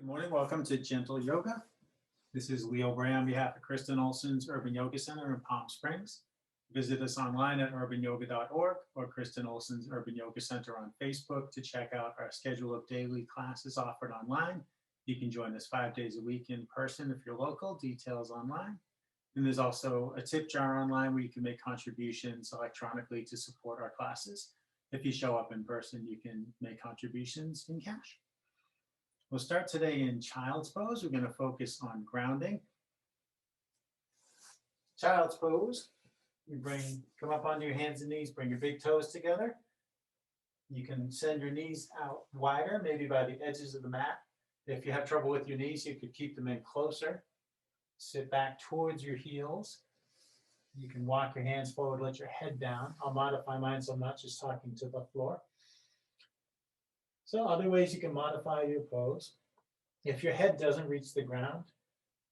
Good morning. Welcome to Gentle Yoga. This is Leo Bray on behalf of Kristen Olson's Urban Yoga Center in Palm Springs. Visit us online at urbanyoga.org or Kristen Olson's Urban Yoga Center on Facebook to check out our schedule of daily classes offered online. You can join us 5 days a week in person if you're local, details online. And there's also a tip jar online where you can make contributions electronically to support our classes. If you show up in person, you can make contributions in cash. We'll start today in child's pose. We're going to focus on grounding. Child's pose. You come up onto your hands and knees, bring your big toes together. You can send your knees out wider, maybe by the edges of the mat. If you have trouble with your knees, you could keep them in closer. Sit back towards your heels. You can walk your hands forward, let your head down. I'll modify mine so I'm not just talking to the floor. So other ways you can modify your pose. If your head doesn't reach the ground,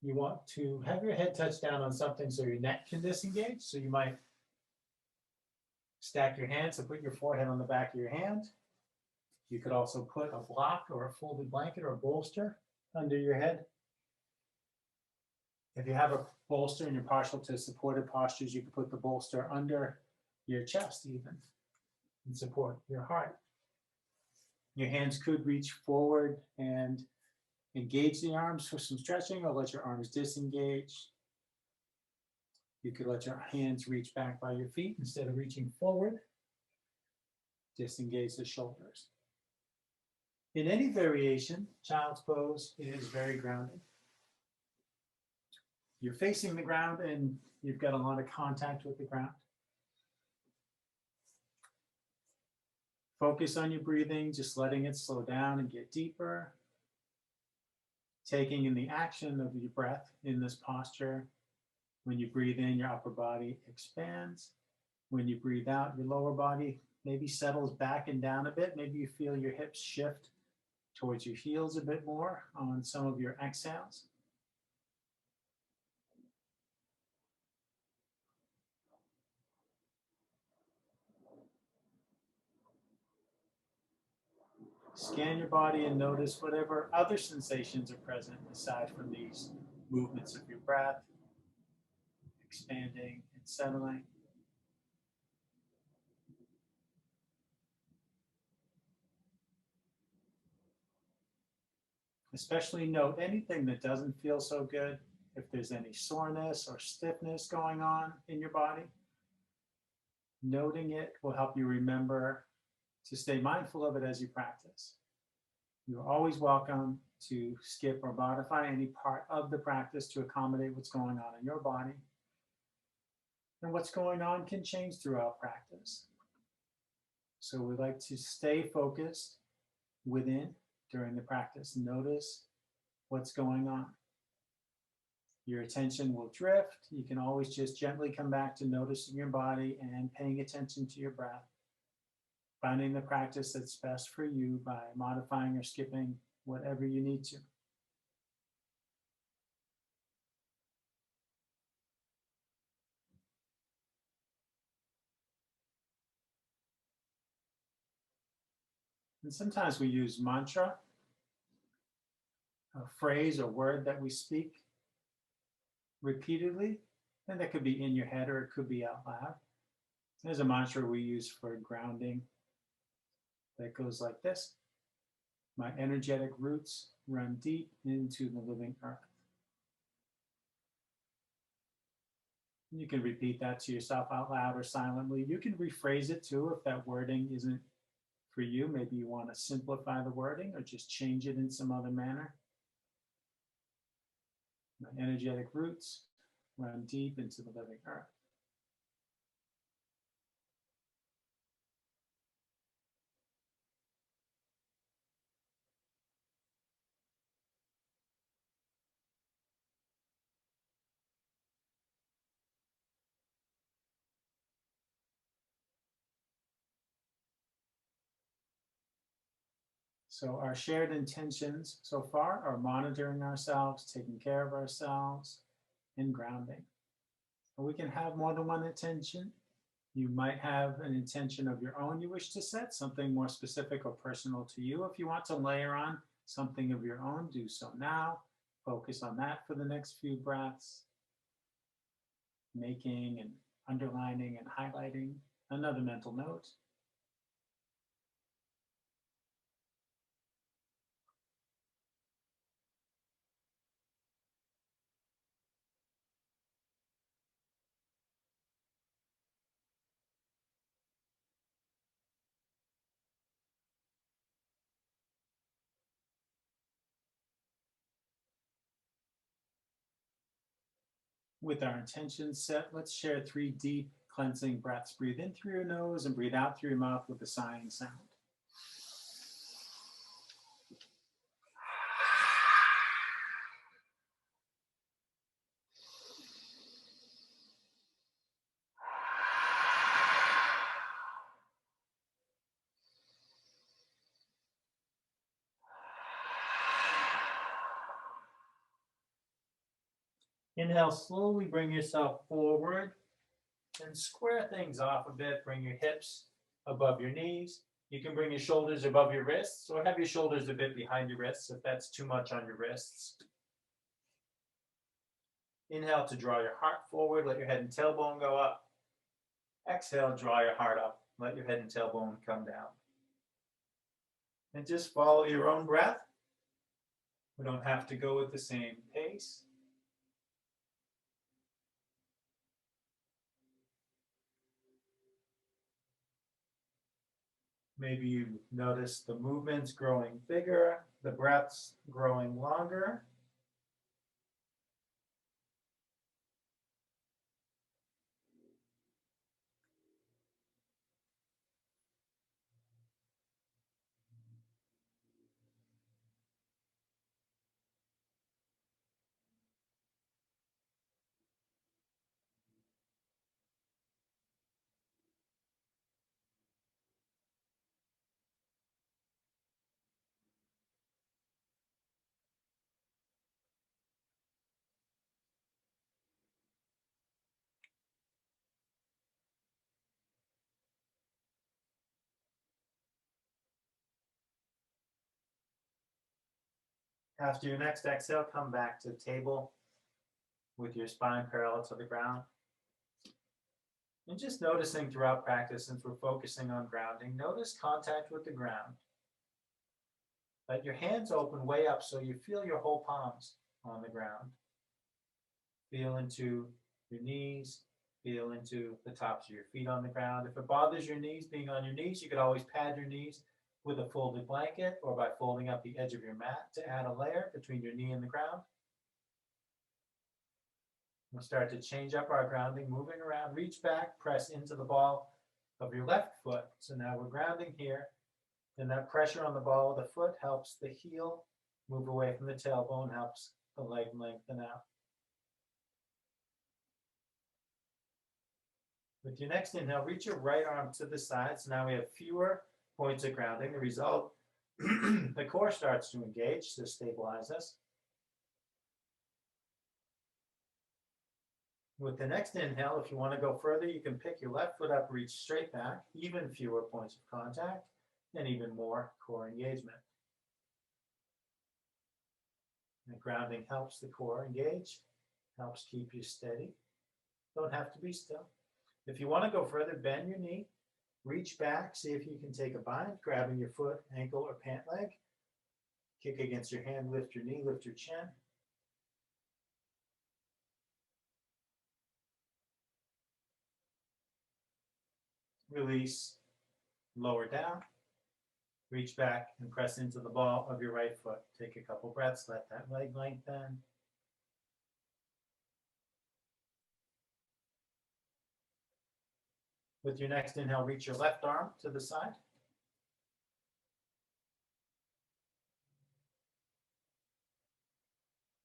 you want to have your head touch down on something so your neck can disengage. So you might stack your hands and put your forehead on the back of your hand. You could also put a block or a folded blanket or a bolster under your head. If you have a bolster and you're partial to supported postures, you could put the bolster under your chest even and support your heart. Your hands could reach forward and engage the arms for some stretching, or let your arms disengage. You could let your hands reach back by your feet instead of reaching forward. Disengage the shoulders. In any variation, child's pose is very grounding. You're facing the ground and you've got a lot of contact with the ground. Focus on your breathing, just letting it slow down and get deeper. Taking in the action of your breath in this posture. When you breathe in, your upper body expands. When you breathe out, your lower body maybe settles back and down a bit. Maybe you feel your hips shift towards your heels a bit more on some of your exhales. Scan your body and notice whatever other sensations are present aside from these movements of your breath, expanding and settling. Especially note anything that doesn't feel so good, if there's any soreness or stiffness going on in your body. Noting it will help you remember to stay mindful of it as you practice. You're always welcome to skip or modify any part of the practice to accommodate what's going on in your body. And what's going on can change throughout practice. So we like to stay focused within during the practice. Notice what's going on. Your attention will drift. You can always just gently come back to noticing your body and paying attention to your breath. Finding the practice that's best for you by modifying or skipping whatever you need to. And sometimes we use mantra, a phrase or word that we speak repeatedly, and that could be in your head or it could be out loud. There's a mantra we use for grounding that goes like this: my energetic roots run deep into the living earth. You can repeat that to yourself out loud or silently. You can rephrase it too if that wording isn't for you. Maybe you want to simplify the wording or just change it in some other manner. My energetic roots run deep into the living earth. So our shared intentions so far are monitoring ourselves, taking care of ourselves, and grounding. And we can have more than one intention. You might have an intention of your own you wish to set, something more specific or personal to you. If you want to layer on something of your own, do so now. Focus on that for the next few breaths, making and underlining and highlighting another mental note. With our intentions set, let's share 3 deep cleansing breaths. Breathe in through your nose and breathe out through your mouth with a sighing sound. Inhale, slowly bring yourself forward and square things off a bit. Bring your hips above your knees. You can bring your shoulders above your wrists or have your shoulders a bit behind your wrists if that's too much on your wrists. Inhale to draw your heart forward. Let your head and tailbone go up. Exhale, draw your heart up. Let your head and tailbone come down. And just follow your own breath. We don't have to go at the same pace. Maybe you notice the movements growing bigger, the breaths growing longer. After your next exhale, come back to the table with your spine parallel to the ground. And just noticing throughout practice, since we're focusing on grounding, notice contact with the ground. Let your hands open way up so you feel your whole palms on the ground. Feel into your knees, feel into the tops of your feet on the ground. If it bothers your knees, being on your knees, you could always pad your knees with a folded blanket or by folding up the edge of your mat to add a layer between your knee and the ground. We'll start to change up our grounding, moving around, reach back, press into the ball of your left foot. So now we're grounding here, and that pressure on the ball of the foot helps the heel move away from the tailbone, helps the leg lengthen out. With your next inhale, reach your right arm to the side. So now we have fewer points of grounding. The result, the core starts to engage to stabilize us. With the next inhale, if you want to go further, you can pick your left foot up, reach straight back, even fewer points of contact, and even more core engagement. And grounding helps the core engage, helps keep you steady. Don't have to be still. If you want to go further, bend your knee, reach back, see if you can take a bind, grabbing your foot, ankle, or pant leg. Kick against your hand, lift your knee, lift your chin. Release, lower down, reach back and press into the ball of your right foot. Take a couple breaths, let that leg lengthen. With your next inhale, reach your left arm to the side.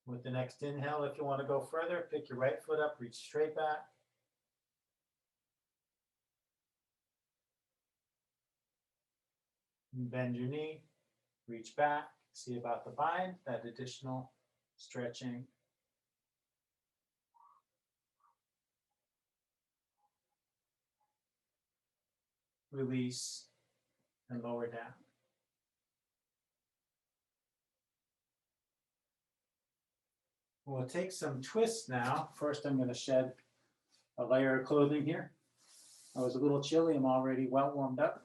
With the next inhale, if you want to go further, pick your right foot up, reach straight back. Bend your knee, reach back, see about the bind, that additional stretching. Release and lower down. We'll take some twists now. First, I'm going to shed a layer of clothing here. I was a little chilly. I'm already well warmed up.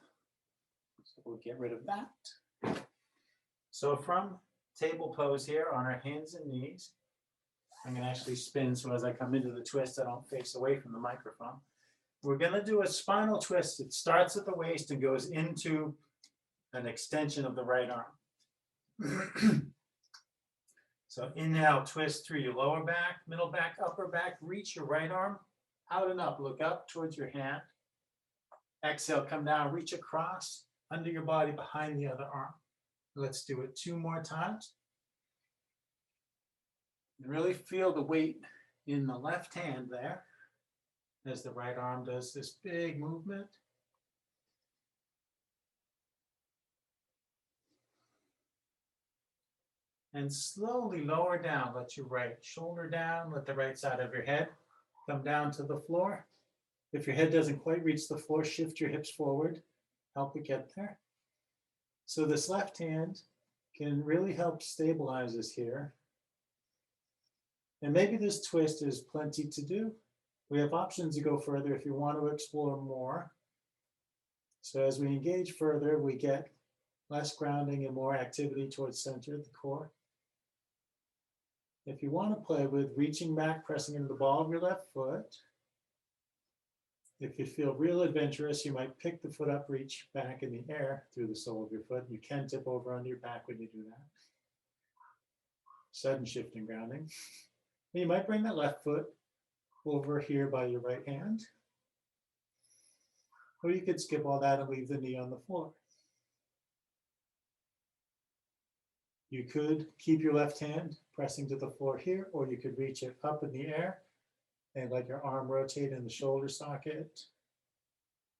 So we'll get rid of that. So from table pose here on our hands and knees, I'm going to actually spin so as I come into the twist, I don't face away from the microphone. We're going to do a spinal twist. It starts at the waist and goes into an extension of the right arm. So inhale, twist through your lower back, middle back, upper back. Reach your right arm out and up. Look up towards your hand. Exhale, come down, reach across under your body behind the other arm. Let's do it 2 more times. And really feel the weight in the left hand there as the right arm does this big movement. And slowly lower down. Let your right shoulder down. Let the right side of your head come down to the floor. If your head doesn't quite reach the floor, shift your hips forward. Help it get there. So this left hand can really help stabilize us here. And maybe this twist is plenty to do. We have options to go further if you want to explore more. So as we engage further, we get less grounding and more activity towards center of the core. If you want to play with reaching back, pressing into the ball of your left foot. If you feel real adventurous, you might pick the foot up, reach back in the air through the sole of your foot. You can tip over onto your back when you do that. Sudden shift in grounding. And you might bring that left foot over here by your right hand. Or you could skip all that and leave the knee on the floor. You could keep your left hand pressing to the floor here, or you could reach it up in the air and let your arm rotate in the shoulder socket.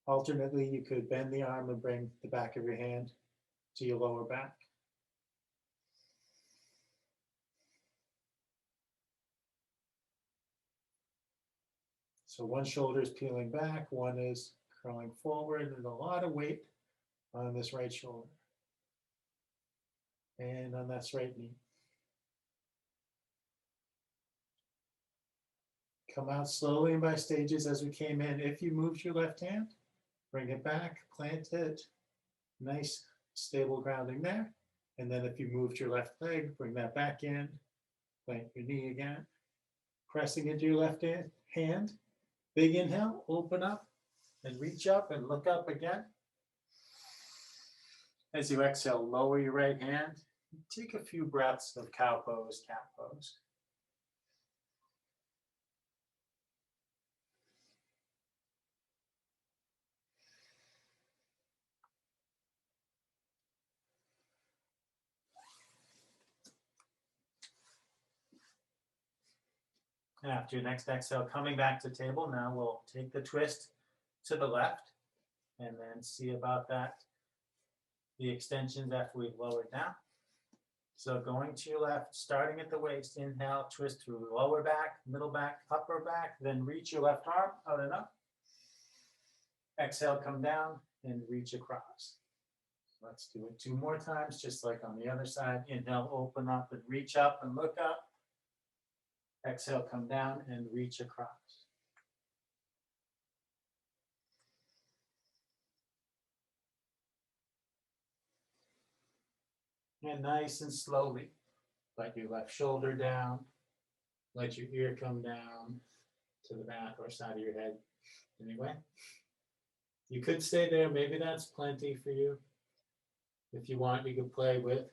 Alternately, you could bend the arm and bring the back of your hand to your lower back. So one shoulder is peeling back, one is curling forward, and a lot of weight on this right shoulder and on that right knee. Come out slowly and by stages as we came in. If you moved your left hand, bring it back, plant it. Nice stable grounding there. And then if you moved your left leg, bring that back in, plant your knee again. Pressing into your left hand. Big inhale, open up and reach up and look up again. As you exhale, lower your right hand. Take a few breaths of cow pose, cat pose. And after your next exhale, coming back to table, now we'll take the twist to the left and then see about that, the extensions after we've lowered down. So going to your left, starting at the waist, inhale, twist through lower back, middle back, upper back, then reach your left arm out and up. Exhale, come down and reach across. Let's do it 2 more times, just like on the other side. Inhale, open up and reach up and look up. Exhale, come down and reach across. And nice and slowly, let your left shoulder down. Let your ear come down to the back or side of your head. Anyway, you could stay there. Maybe that's plenty for you. If you want, you could play with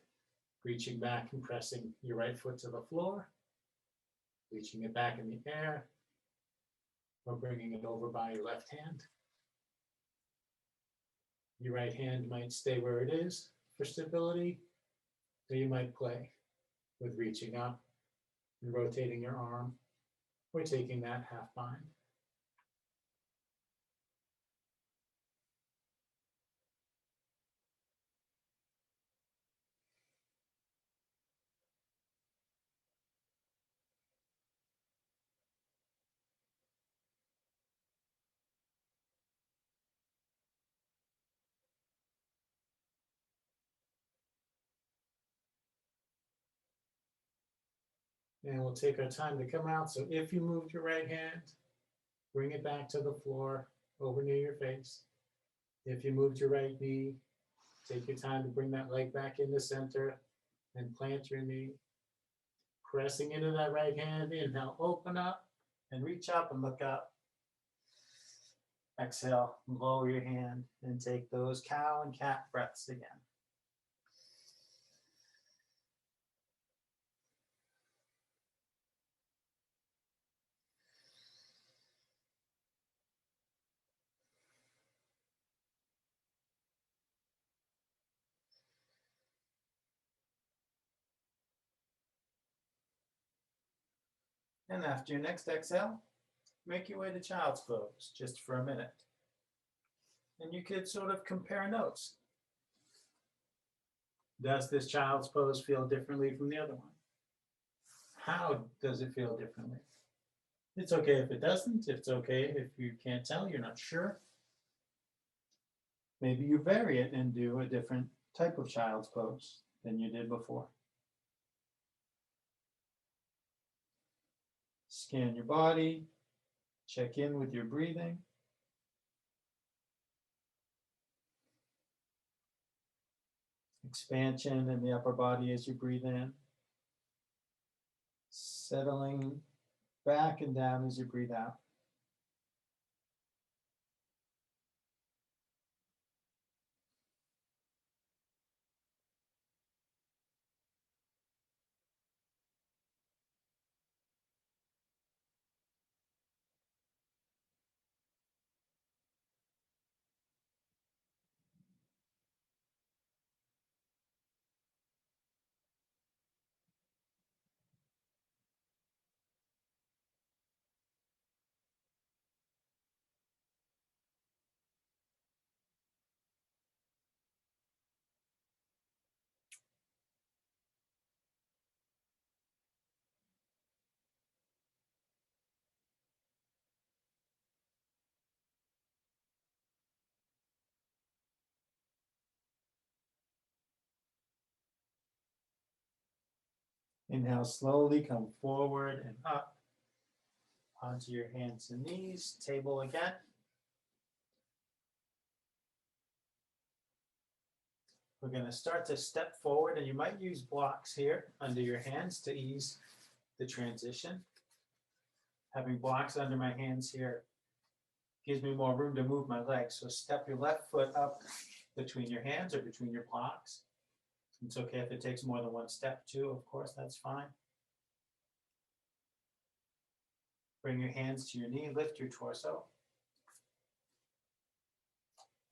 reaching back and pressing your right foot to the floor, reaching it back in the air, or bringing it over by your left hand. Your right hand might stay where it is for stability, or you might play with reaching up and rotating your arm, or taking that half bind. And we'll take our time to come out. So if you moved your right hand, bring it back to the floor over near your face. If you moved your right knee, take your time to bring that leg back in the center and plant your knee. Pressing into that right hand, inhale, open up and reach up and look up. Exhale, lower your hand and take those cow and cat breaths again. And after your next exhale, make your way to child's pose just for a minute. And you could sort of compare notes. Does this child's pose feel differently from the other one? How does it feel differently? It's okay if it doesn't. It's okay if you can't tell, you're not sure. Maybe you vary it and do a different type of child's pose than you did before. Scan your body, check in with your breathing. Expansion in the upper body as you breathe in. Settling back and down as you breathe out. Inhale, slowly come forward and up onto your hands and knees, table again. We're going to start to step forward, and you might use blocks here under your hands to ease the transition. Having blocks under my hands here gives me more room to move my legs. So step your left foot up between your hands or between your blocks. It's okay if it takes more than one step too, of course, that's fine. Bring your hands to your knee, lift your torso.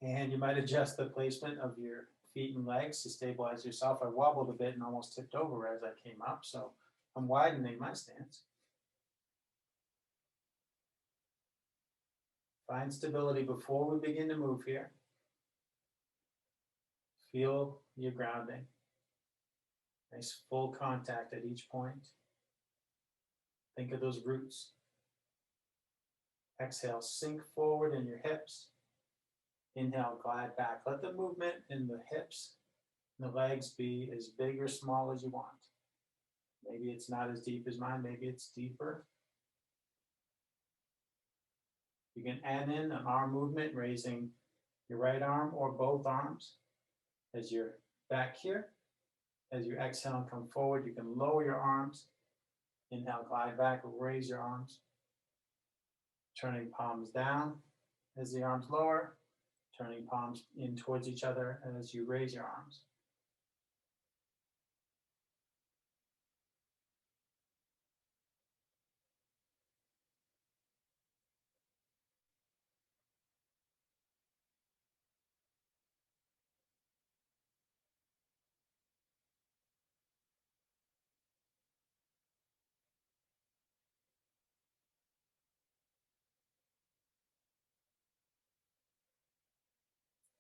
And you might adjust the placement of your feet and legs to stabilize yourself. I wobbled a bit and almost tipped over as I came up, so I'm widening my stance. Find stability before we begin to move here. Feel your grounding. Nice full contact at each point. Think of those roots. Exhale, sink forward in your hips. Inhale, glide back. Let the movement in the hips and the legs be as big or small as you want. Maybe it's not as deep as mine, maybe it's deeper. You can add in an arm movement, raising your right arm or both arms as you're back here. As you exhale and come forward, you can lower your arms. Inhale, glide back, raise your arms. Turning palms down as the arms lower. Turning palms in towards each other as you raise your arms.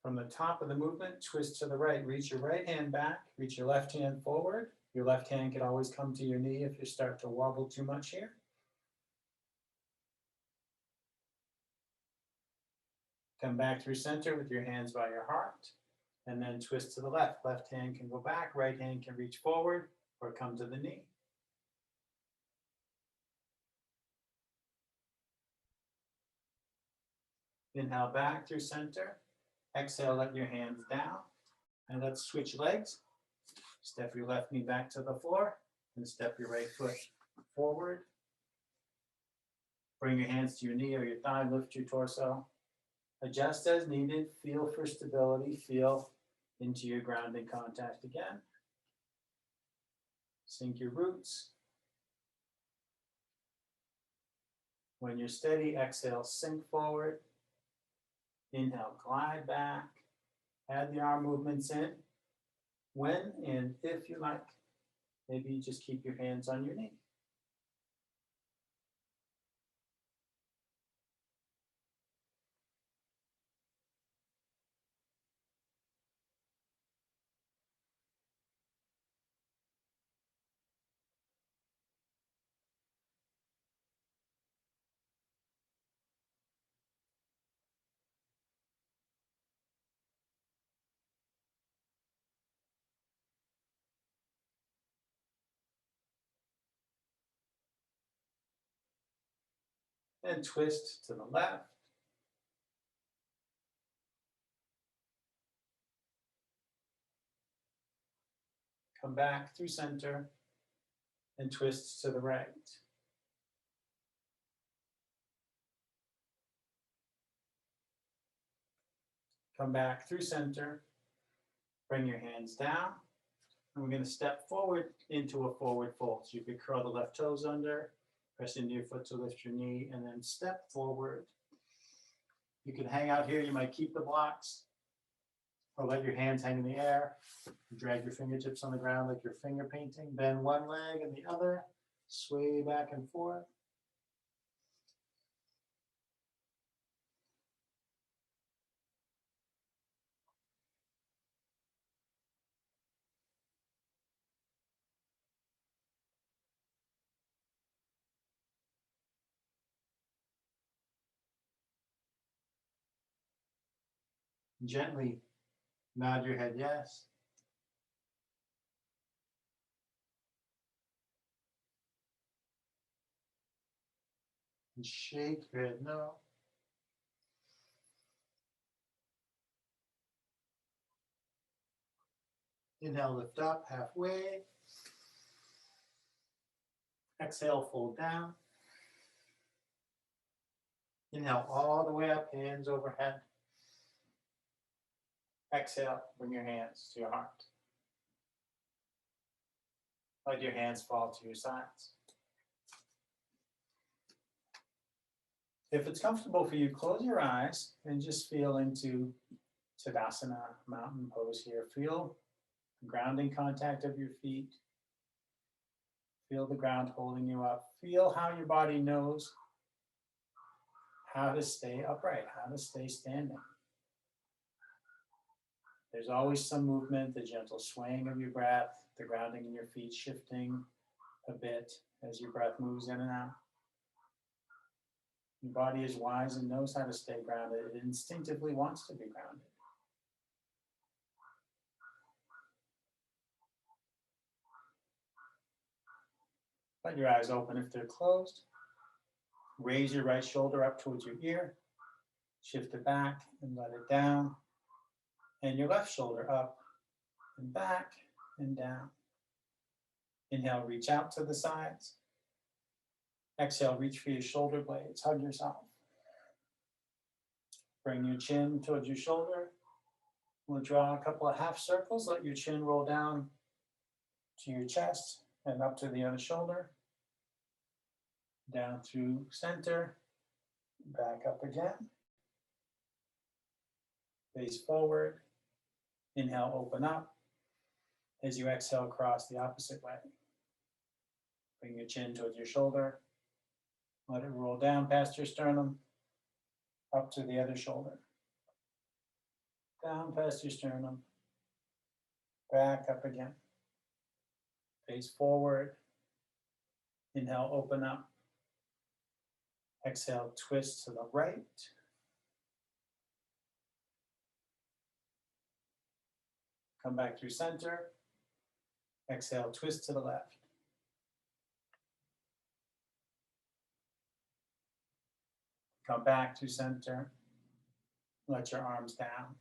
From the top of the movement, twist to the right. Reach your right hand back, reach your left hand forward. Your left hand can always come to your knee if you start to wobble too much here. Come back through center with your hands by your heart, and then twist to the left. Left hand can go back, right hand can reach forward or come to the knee. Inhale back through center. Exhale, let your hands down. And let's switch legs. Step your left knee back to the floor and step your right foot forward. Bring your hands to your knee or your thigh, lift your torso. Adjust as needed, feel for stability, feel into your grounding contact again. Sink your roots. When you're steady, exhale, sink forward. Inhale, glide back. Add the arm movements in. When and if you like, maybe just keep your hands on your knee. And twist to the left. Come back through center and twist to the right. Come back through center. Bring your hands down. And we're going to step forward into a forward fold. So you could curl the left toes under, press into your foot to lift your knee, and then step forward. You can hang out here. You might keep the blocks or let your hands hang in the air. Drag your fingertips on the ground like you're finger painting. Bend one leg and the other. Sway back and forth. Gently nod your head yes. And shake your head no. Inhale, lift up halfway. Exhale, fold down. Inhale all the way up, hands overhead. Exhale, bring your hands to your heart. Let your hands fall to your sides. If it's comfortable for you, close your eyes and just feel into Tadasana, mountain pose here. Feel the grounding contact of your feet. Feel the ground holding you up. Feel how your body knows how to stay upright, how to stay standing. There's always some movement, the gentle swaying of your breath, the grounding in your feet shifting a bit as your breath moves in and out. Your body is wise and knows how to stay grounded. It instinctively wants to be grounded. Let your eyes open if they're closed. Raise your right shoulder up towards your ear. Shift it back and let it down. And your left shoulder up and back and down. Inhale, reach out to the sides. Exhale, reach for your shoulder blades. Hug yourself. Bring your chin towards your shoulder. We'll draw a couple of half circles. Let your chin roll down to your chest and up to the other shoulder. Down through center. Back up again. Face forward. Inhale, open up. As you exhale, cross the opposite way. Bring your chin towards your shoulder. Let it roll down past your sternum. Up to the other shoulder. Down past your sternum. Back up again. Face forward. Inhale, open up. Exhale, twist to the right. Come back through center. Exhale, twist to the left. Come back to center. Let your arms down.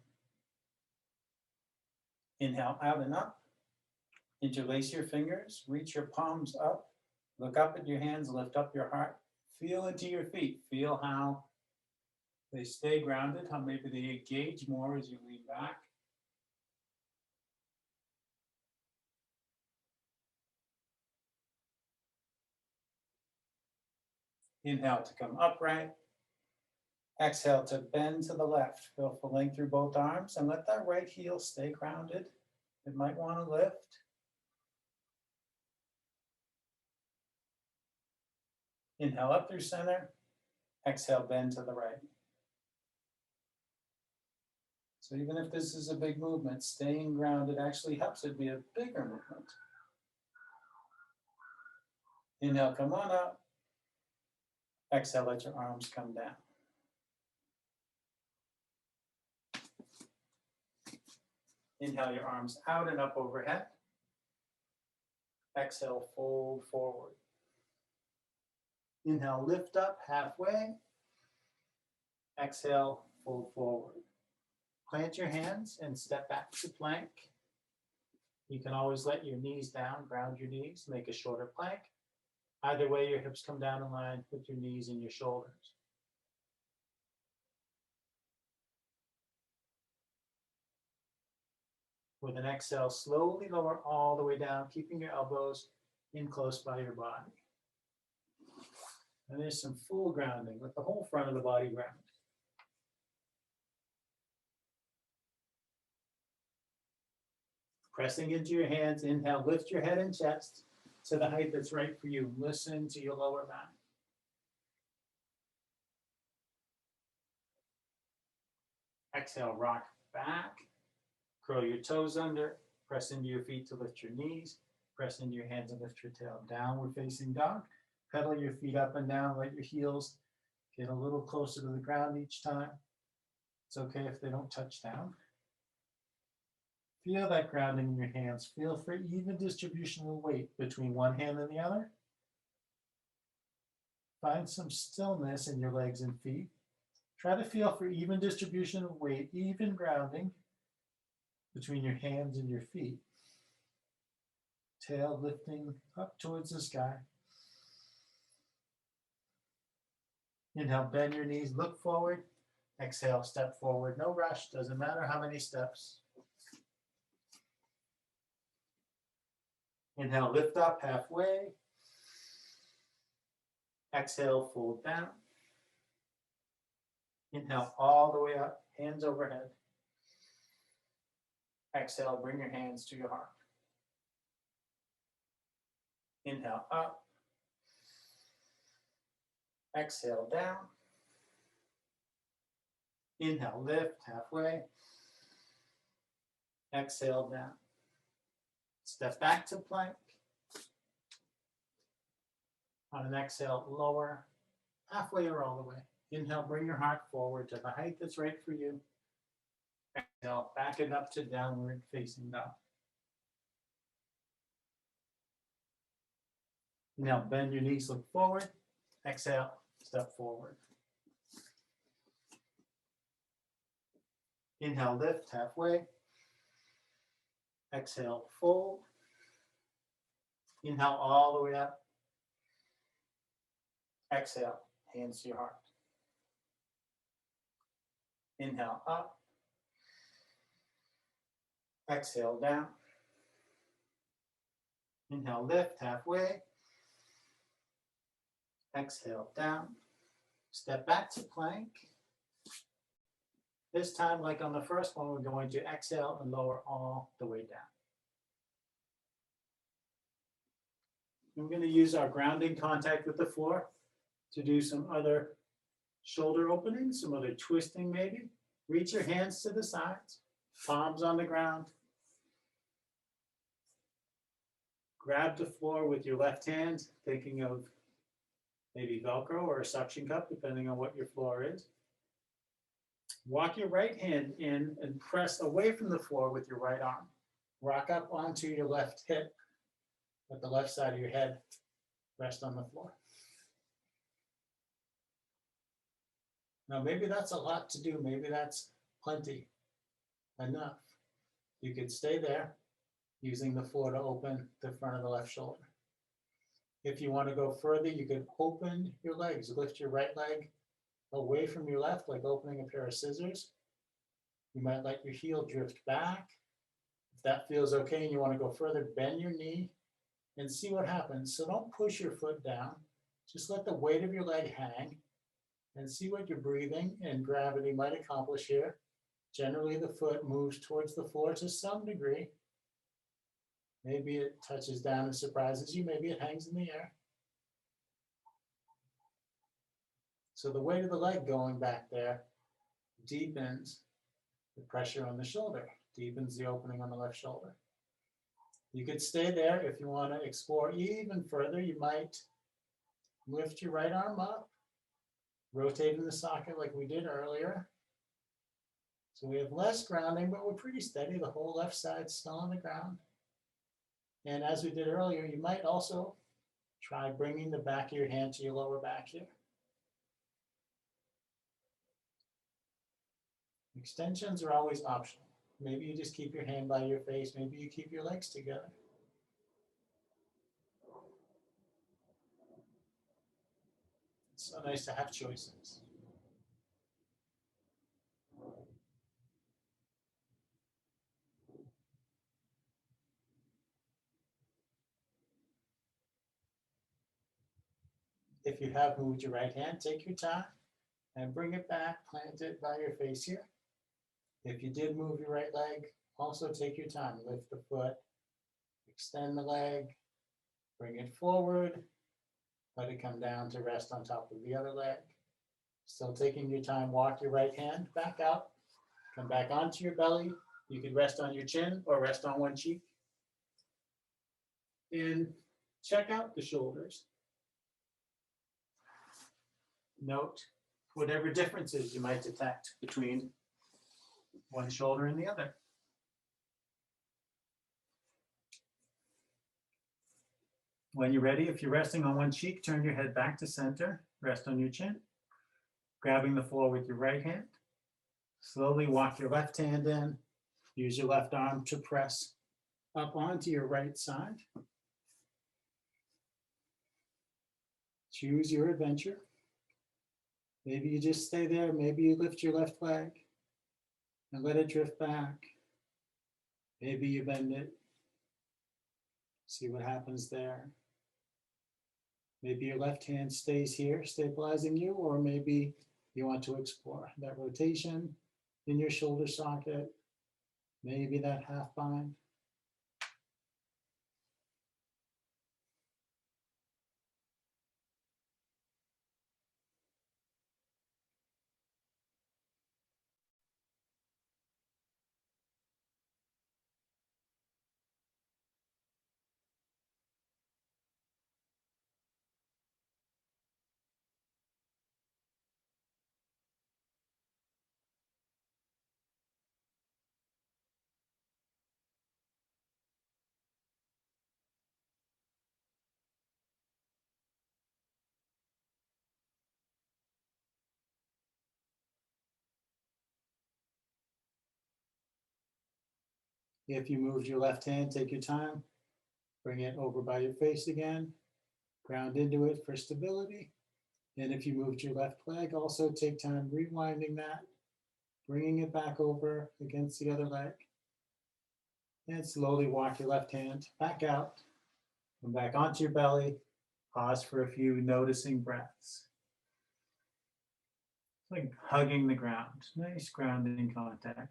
Inhale out and up. Interlace your fingers, reach your palms up, look up at your hands, lift up your heart. Feel into your feet. Feel how they stay grounded, how maybe they engage more as you lean back. Inhale to come upright. Exhale to bend to the left. Feel the length through both arms and let that right heel stay grounded. It might want to lift. Inhale up through center. Exhale, bend to the right. So even if this is a big movement, staying grounded actually helps it be a bigger movement. Inhale, come on up. Exhale, let your arms come down. Inhale your arms out and up overhead. Exhale, fold forward. Inhale, lift up halfway. Exhale, fold forward. Plant your hands and step back to plank. You can always let your knees down, ground your knees, make a shorter plank. Either way, your hips come down in line with your knees and your shoulders. With an exhale, slowly lower all the way down, keeping your elbows in close by your body. And there's some full grounding with the whole front of the body grounded. Pressing into your hands, inhale, lift your head and chest to the height that's right for you. Listen to your lower back. Exhale, rock back. Curl your toes under. Press into your feet to lift your knees. Press into your hands and lift your tail. Downward facing dog. Pedal your feet up and down. Let your heels get a little closer to the ground each time. It's okay if they don't touch down. Feel that grounding in your hands. Feel for even distribution of weight between one hand and the other. Find some stillness in your legs and feet. Try to feel for even distribution of weight, even grounding between your hands and your feet. Tail lifting up towards the sky. Inhale, bend your knees, look forward. Exhale, step forward. No rush, doesn't matter how many steps. Inhale, lift up halfway. Exhale, fold down. Inhale, all the way up, hands overhead. Exhale, bring your hands to your heart. Inhale, up. Exhale, down. Inhale, lift halfway. Exhale, down. Step back to plank. On an exhale, lower, halfway or all the way. Inhale, bring your heart forward to the height that's right for you. Exhale, back it up to downward facing dog. Now bend your knees, look forward. Exhale, step forward. Inhale, lift halfway. Exhale, fold. Inhale all the way up. Exhale, hands to your heart. Inhale up. Exhale down. Inhale, lift halfway. Exhale down. Step back to plank. This time, like on the first one, we're going to exhale and lower all the way down. I'm going to use our grounding contact with the floor to do some other shoulder openings, some other twisting maybe. Reach your hands to the sides, palms on the ground. Grab the floor with your left hand, thinking of maybe Velcro or a suction cup, depending on what your floor is. Walk your right hand in and press away from the floor with your right arm. Rock up onto your left hip. Let the left side of your head rest on the floor. Now, maybe that's a lot to do. Maybe that's plenty, enough. You could stay there using the floor to open the front of the left shoulder. If you want to go further, you could open your legs, lift your right leg away from your left, like opening a pair of scissors. You might let your heel drift back. If that feels okay and you want to go further, bend your knee and see what happens. So don't push your foot down. Just let the weight of your leg hang and see what your breathing and gravity might accomplish here. Generally, the foot moves towards the floor to some degree. Maybe it touches down and surprises you. Maybe it hangs in the air. So the weight of the leg going back there deepens the pressure on the shoulder, deepens the opening on the left shoulder. You could stay there. If you want to explore even further, you might lift your right arm up, rotating the socket like we did earlier. So we have less grounding, but we're pretty steady. The whole left side's still on the ground. And as we did earlier, you might also try bringing the back of your hand to your lower back here. Extensions are always optional. Maybe you just keep your hand by your face. Maybe you keep your legs together. It's so nice to have choices. If you have moved your right hand, take your time and bring it back, plant it by your face here. If you did move your right leg, also take your time. Lift the foot, extend the leg, bring it forward, let it come down to rest on top of the other leg. Still taking your time, walk your right hand back out, come back onto your belly. You could rest on your chin or rest on one cheek. And check out the shoulders. Note whatever differences you might detect between one shoulder and the other. When you're ready, if you're resting on one cheek, turn your head back to center, rest on your chin, grabbing the floor with your right hand. Slowly walk your left hand in, use your left arm to press up onto your right side. Choose your adventure. Maybe you just stay there. Maybe you lift your left leg and let it drift back. Maybe you bend it. See what happens there. Maybe your left hand stays here, stabilizing you, or maybe you want to explore that rotation in your shoulder socket, maybe that half bind. If you moved your left hand, take your time, bring it over by your face again, ground into it for stability. And if you moved your left leg, also take time rewinding that, bringing it back over against the other leg. And slowly walk your left hand back out, come back onto your belly, pause for a few noticing breaths. It's like hugging the ground, nice grounding contact.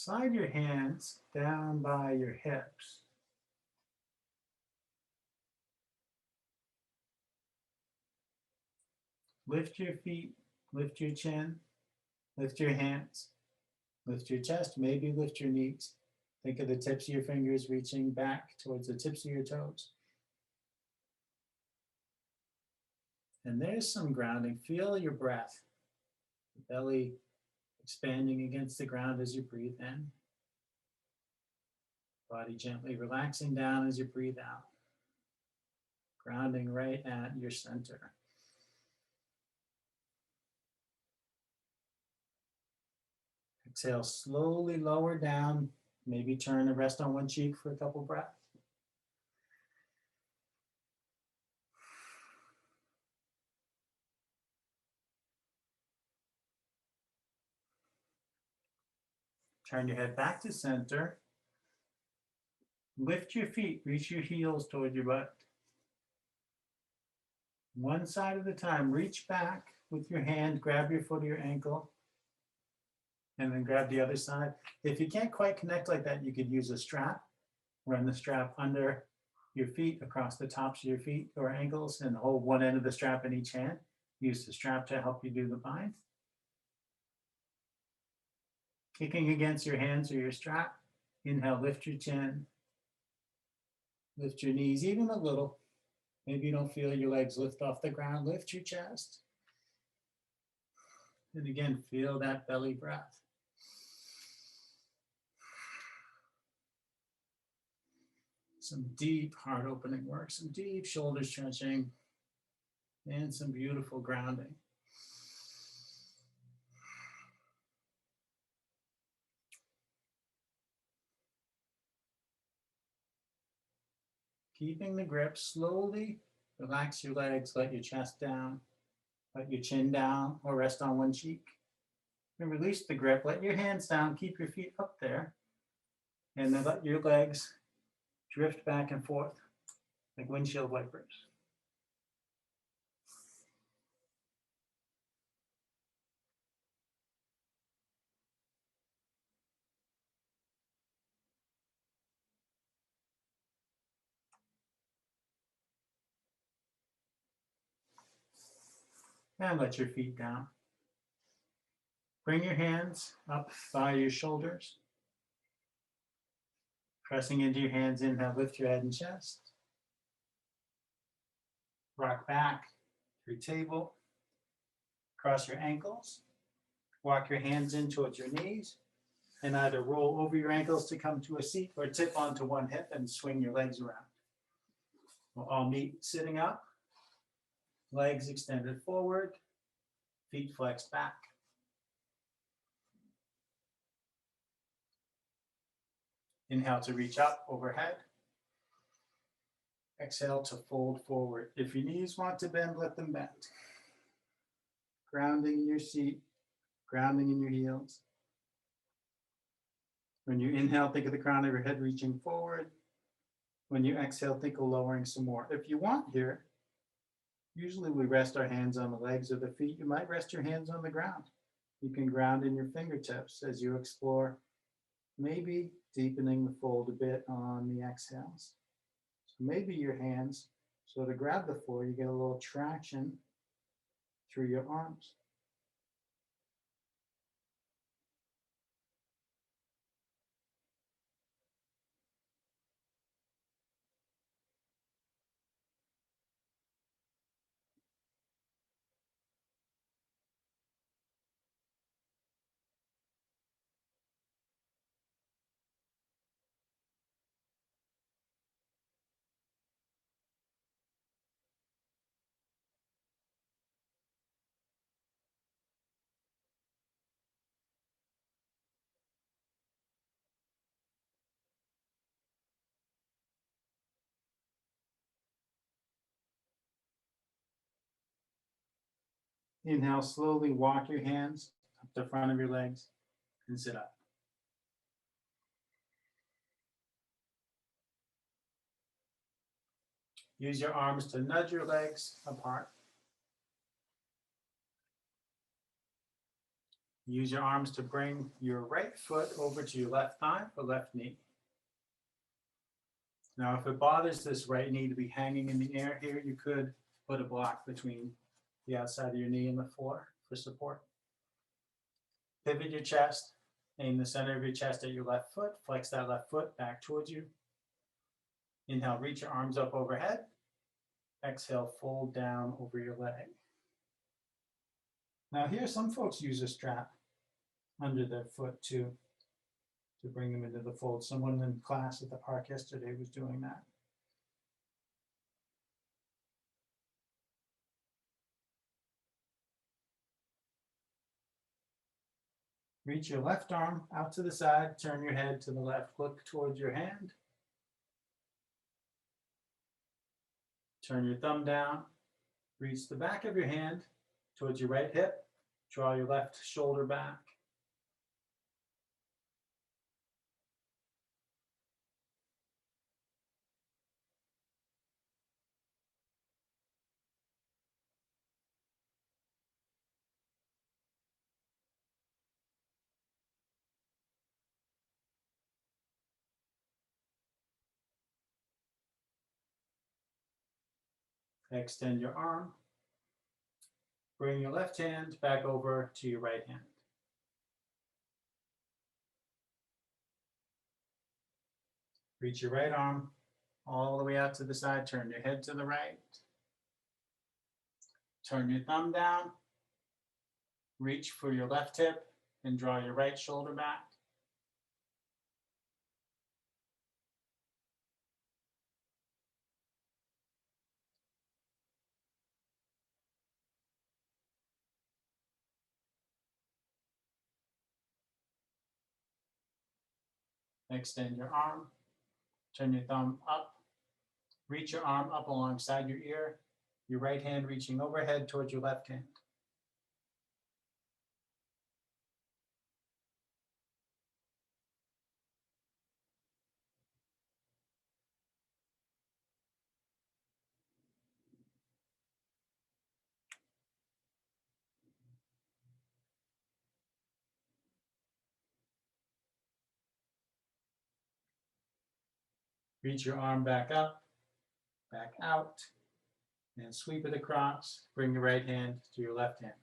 Slide your hands down by your hips. Lift your feet, lift your chin, lift your hands, lift your chest, maybe lift your knees. Think of the tips of your fingers reaching back towards the tips of your toes. And there's some grounding. Feel your breath The belly expanding against the ground as you breathe in. Body gently relaxing down as you breathe out. Grounding right at your center. Exhale, slowly lower down. Maybe turn and rest on one cheek for a couple breaths. Turn your head back to center. Lift your feet, reach your heels toward your butt. One side at a time, reach back with your hand, grab your foot or your ankle, and then grab the other side. If you can't quite connect like that, you could use a strap. Run the strap under your feet, across the tops of your feet or ankles, and hold one end of the strap in each hand. Use the strap to help you do the bind. Kicking against your hands or your strap. Inhale, lift your chin. Lift your knees even a little. Maybe you don't feel your legs lift off the ground. Lift your chest. And again, feel that belly breath. Some deep heart opening work, some deep shoulder stretching, and some beautiful grounding. Keeping the grip, slowly relax your legs, let your chest down, let your chin down, or rest on one cheek. And release the grip, let your hands down, keep your feet up there, and then let your legs drift back and forth like windshield wipers. And let your feet down. Bring your hands up by your shoulders. Pressing into your hands, inhale, lift your head and chest. Rock back through table. Cross your ankles. Walk your hands in towards your knees. And either roll over your ankles to come to a seat or tip onto one hip and swing your legs around. We'll all meet sitting up. Legs extended forward. Feet flexed back. Inhale to reach up overhead. Exhale to fold forward. If your knees want to bend, let them bend. Grounding in your seat, grounding in your heels. When you inhale, think of the crown of your head reaching forward. When you exhale, think of lowering some more. If you want here, usually we rest our hands on the legs or the feet. You might rest your hands on the ground. You can ground in your fingertips as you explore, maybe deepening the fold a bit on the exhales. So maybe your hands, so to grab the floor, you get a little traction through your arms. Inhale, slowly walk your hands up the front of your legs and sit up. Use your arms to nudge your legs apart. Use your arms to bring your right foot over to your left thigh or left knee. Now, if it bothers this right knee to be hanging in the air here, you could put a block between the outside of your knee and the floor for support. Pivot your chest, aim the center of your chest at your left foot, flex that left foot back towards you. Inhale, reach your arms up overhead. Exhale, fold down over your leg. Now here, some folks use a strap under their foot too, to bring them into the fold. Someone in class at the park yesterday was doing that. Reach your left arm out to the side, turn your head to the left, look towards your hand. Turn your thumb down, reach the back of your hand towards your right hip, draw your left shoulder back. Extend your arm. Bring your left hand back over to your right hand. Reach your right arm all the way out to the side. Turn your head to the right. Turn your thumb down. Reach for your left hip and draw your right shoulder back. Extend your arm. Turn your thumb up. Reach your arm up alongside your ear. Your right hand reaching overhead towards your left hand. Reach your arm back up, back out, and sweep it across. Bring your right hand to your left hand.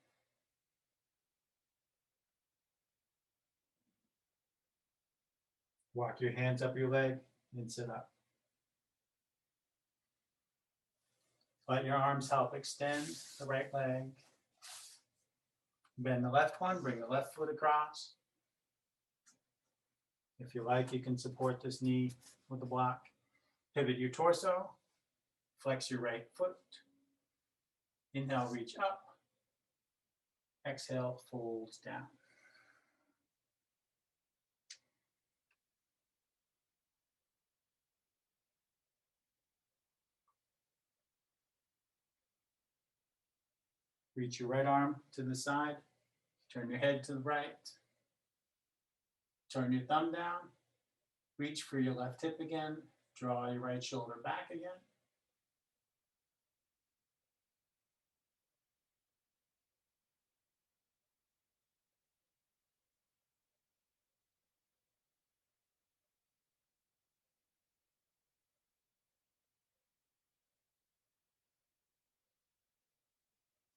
Walk your hands up your leg and sit up. Let your arms help extend the right leg. Bend the left one, bring the left foot across. If you like, you can support this knee with a block. Pivot your torso, flex your right foot. Inhale, reach up. Exhale, fold down. Reach your right arm to the side. Turn your head to the right. Turn your thumb down. Reach for your left hip again. Draw your right shoulder back again.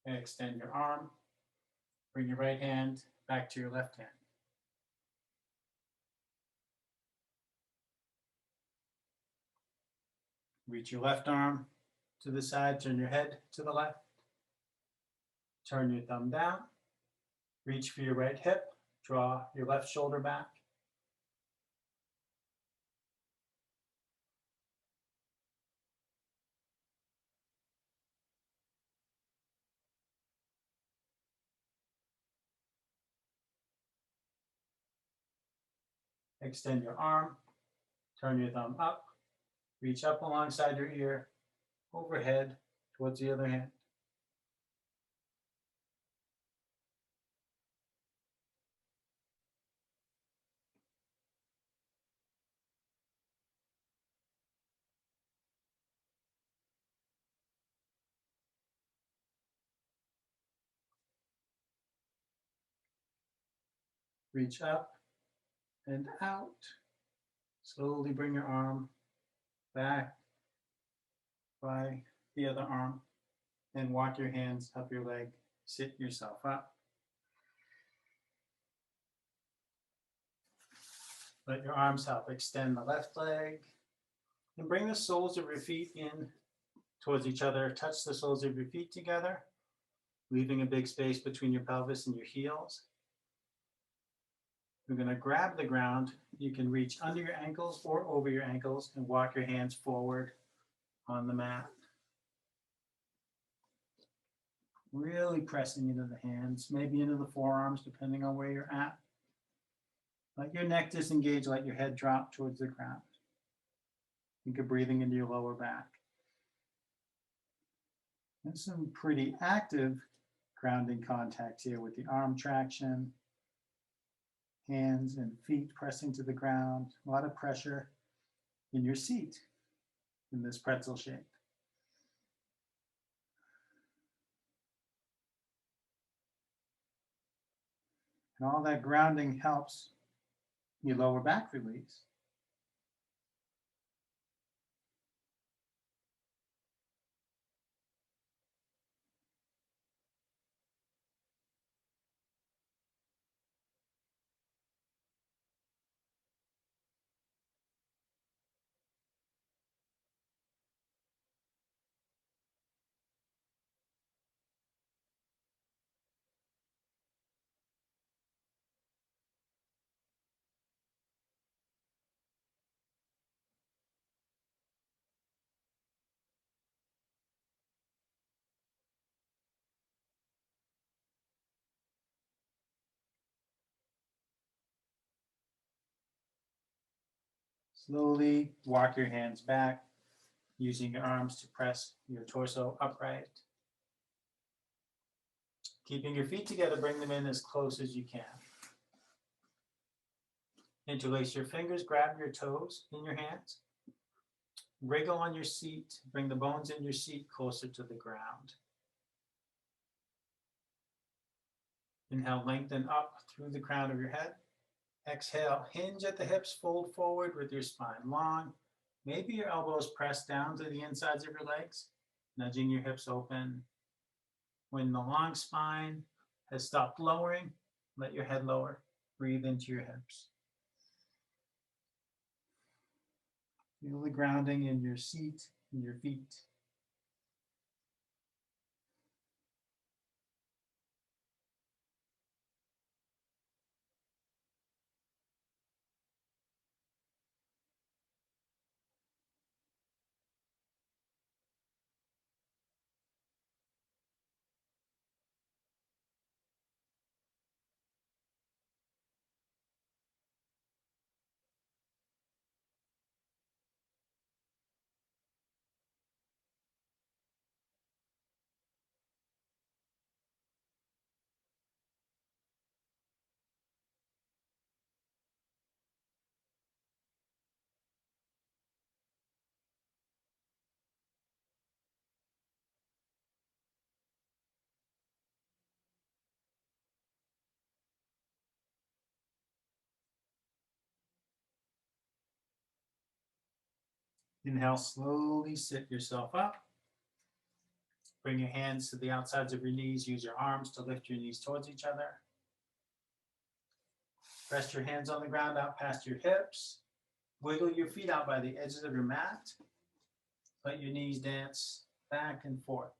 And extend your arm. Bring your right hand back to your left hand. Reach your left arm to the side. Turn your head to the left. Turn your thumb down. Reach for your right hip. Draw your left shoulder back. Extend your arm. Turn your thumb up. Reach up alongside your ear, overhead towards the other hand. Reach up and out. Slowly bring your arm back by the other arm and walk your hands up your leg. Sit yourself up. Let your arms help extend the left leg and bring the soles of your feet in towards each other. Touch the soles of your feet together. leaving a big space between your pelvis and your heels. You're going to grab the ground. You can reach under your ankles or over your ankles and walk your hands forward on the mat. Really pressing into the hands, maybe into the forearms, depending on where you're at. Let your neck disengage, let your head drop towards the ground. Think of breathing into your lower back. There's some pretty active grounding contact here with the arm traction, hands and feet pressing to the ground, a lot of pressure in your seat in this pretzel shape. And all that grounding helps your lower back release. Slowly walk your hands back, using your arms to press your torso upright. Keeping your feet together, bring them in as close as you can. Interlace your fingers, grab your toes in your hands. Wriggle on your seat, bring the bones in your seat closer to the ground. Inhale, lengthen up through the crown of your head. Exhale, hinge at the hips, fold forward with your spine long. Maybe your elbows press down to the insides of your legs, nudging your hips open. When the long spine has stopped lowering, let your head lower. Breathe into your hips. Feel the grounding in your seat and your feet. Inhale, slowly sit yourself up. Bring your hands to the outsides of your knees. Use your arms to lift your knees towards each other. Rest your hands on the ground out past your hips. Wiggle your feet out by the edges of your mat. Let your knees dance back and forth.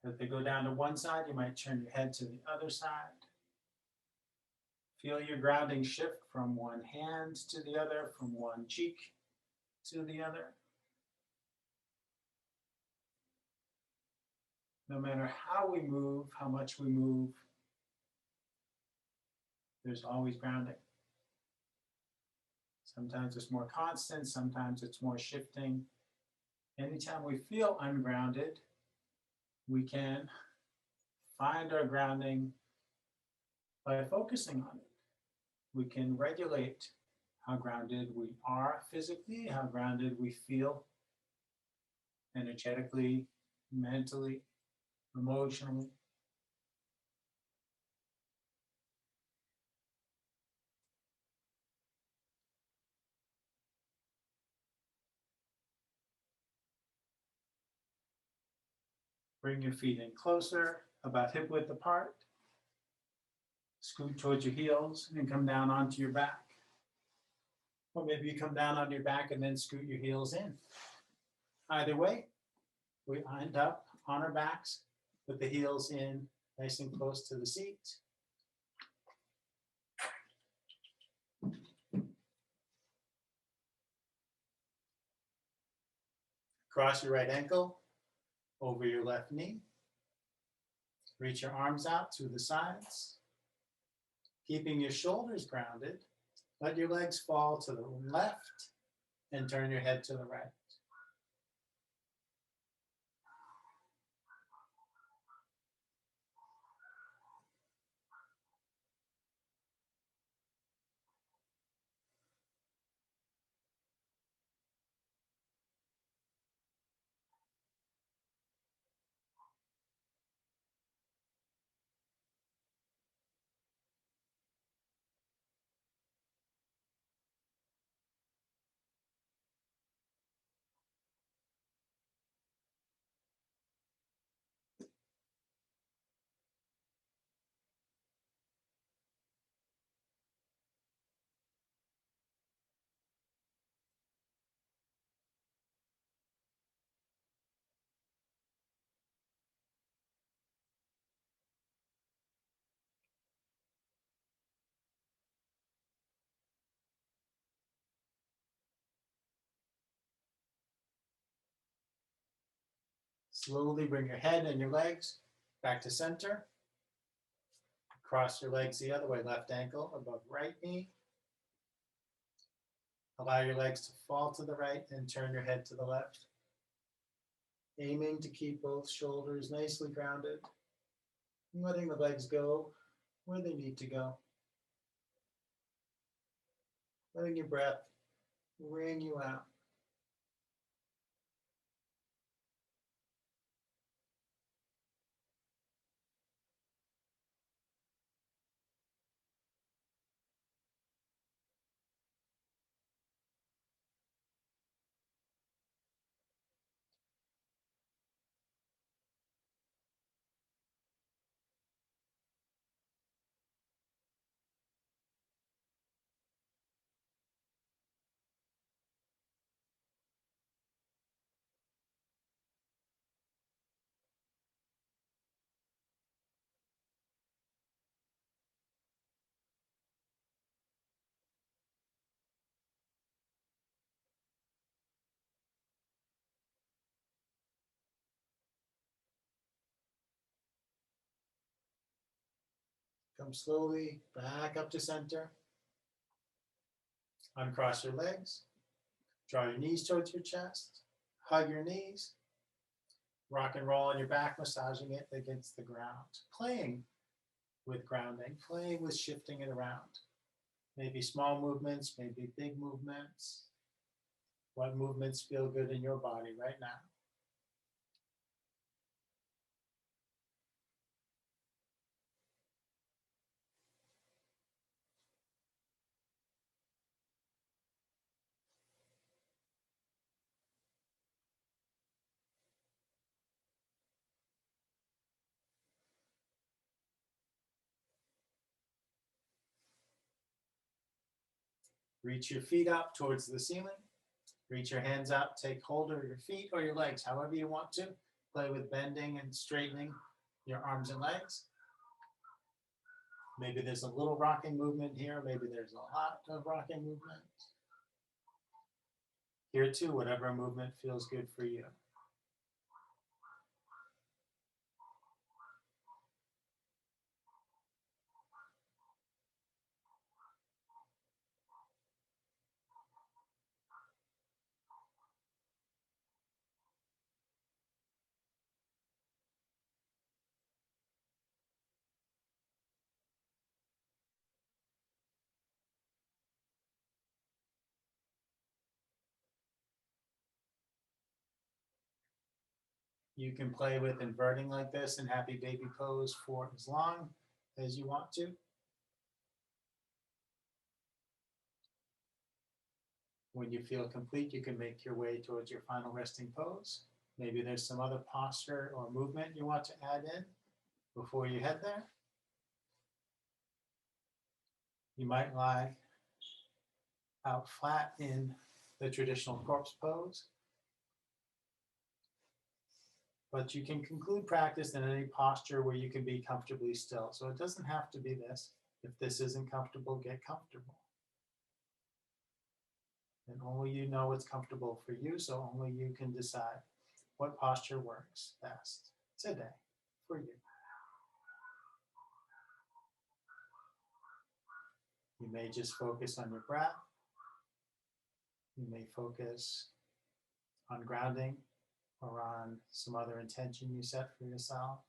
If they go down to one side, you might turn your head to the other side. Feel your grounding shift from one hand to the other, from one cheek to the other. No matter how we move, how much we move, there's always grounding. Sometimes it's more constant, sometimes it's more shifting. Anytime we feel ungrounded, we can find our grounding by focusing on it. We can regulate how grounded we are physically, how grounded we feel energetically, mentally, emotionally. Bring your feet in closer, about hip width apart. Scoot towards your heels and come down onto your back. Or maybe you come down on your back and then scoot your heels in. Either way, we end up on our backs with the heels in nice and close to the seat. Cross your right ankle over your left knee. Reach your arms out to the sides. Keeping your shoulders grounded, let your legs fall to the left and turn your head to the right. Slowly bring your head and your legs back to center. Cross your legs the other way, left ankle above right knee. Allow your legs to fall to the right and turn your head to the left. Aiming to keep both shoulders nicely grounded. Letting the legs go where they need to go. Letting your breath wring you out. Come slowly back up to center. Uncross your legs. Draw your knees towards your chest. Hug your knees. Rock and roll on your back, massaging it against the ground. Playing with grounding, playing with shifting it around. Maybe small movements, maybe big movements. What movements feel good in your body right now? Reach your feet up towards the ceiling. Reach your hands up, take hold of your feet or your legs, however you want to. Play with bending and straightening your arms and legs. Maybe there's a little rocking movement here. Maybe there's a lot of rocking movement. Here too, whatever movement feels good for you. You can play with inverting like this in happy baby pose for as long as you want to. When you feel complete, you can make your way towards your final resting pose. Maybe there's some other posture or movement you want to add in before you head there. You might lie out flat in the traditional corpse pose. But you can conclude practice in any posture where you can be comfortably still. So it doesn't have to be this. If this isn't comfortable, get comfortable. And only you know what's comfortable for you, so only you can decide what posture works best today for you. You may just focus on your breath. You may focus on grounding or on some other intention you set for yourself.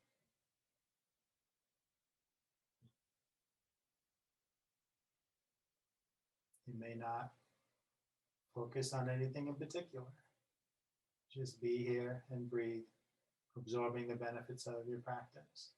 You may not focus on anything in particular. Just be here and breathe, absorbing the benefits of your practice.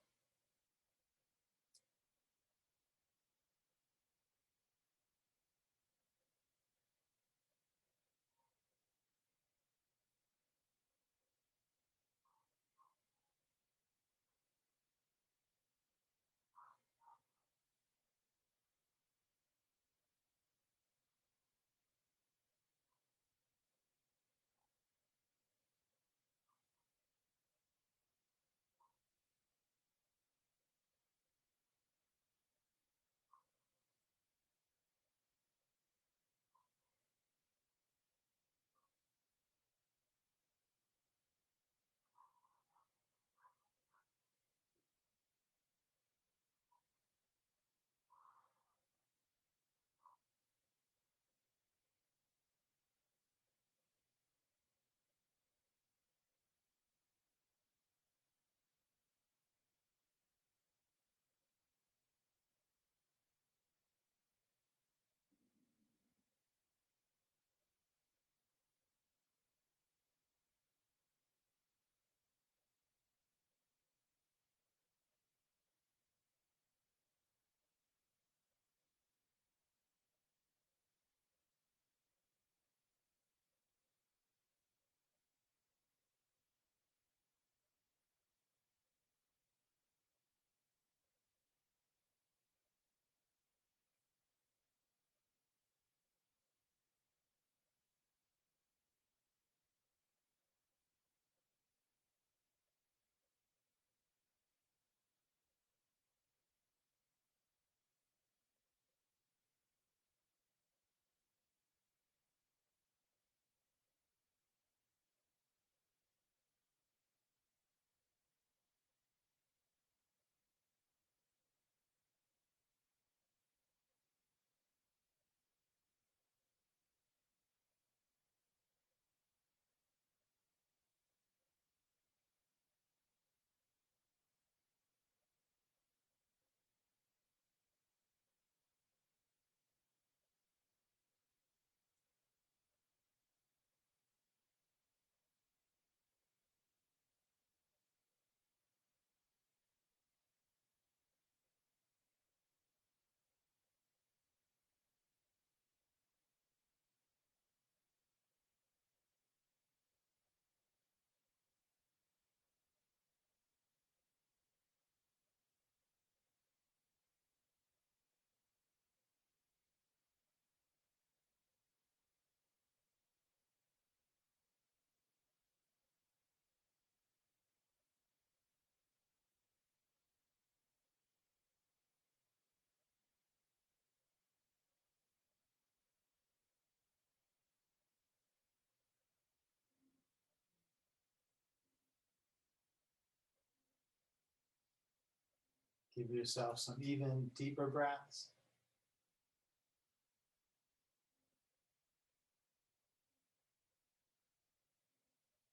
Give yourself some even deeper breaths.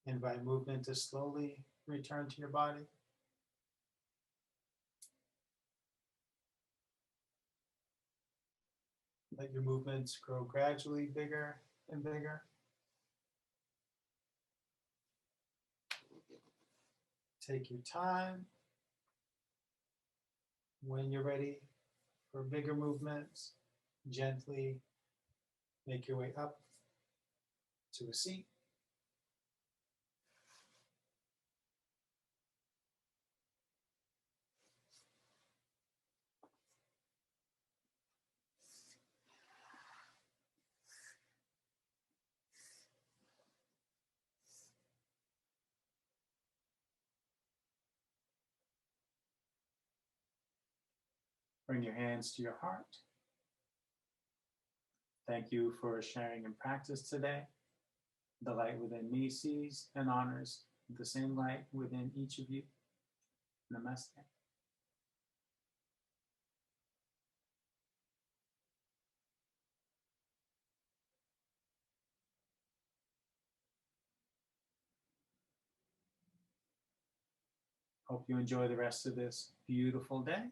Invite movement to slowly return to your body. Let your movements grow gradually bigger and bigger. Take your time. When you're ready for bigger movements, gently make your way up to a seat. Bring your hands to your heart. Thank you for sharing in practice today. The light within me sees and honors the same light within each of you. Namaste. Hope you enjoy the rest of this beautiful day.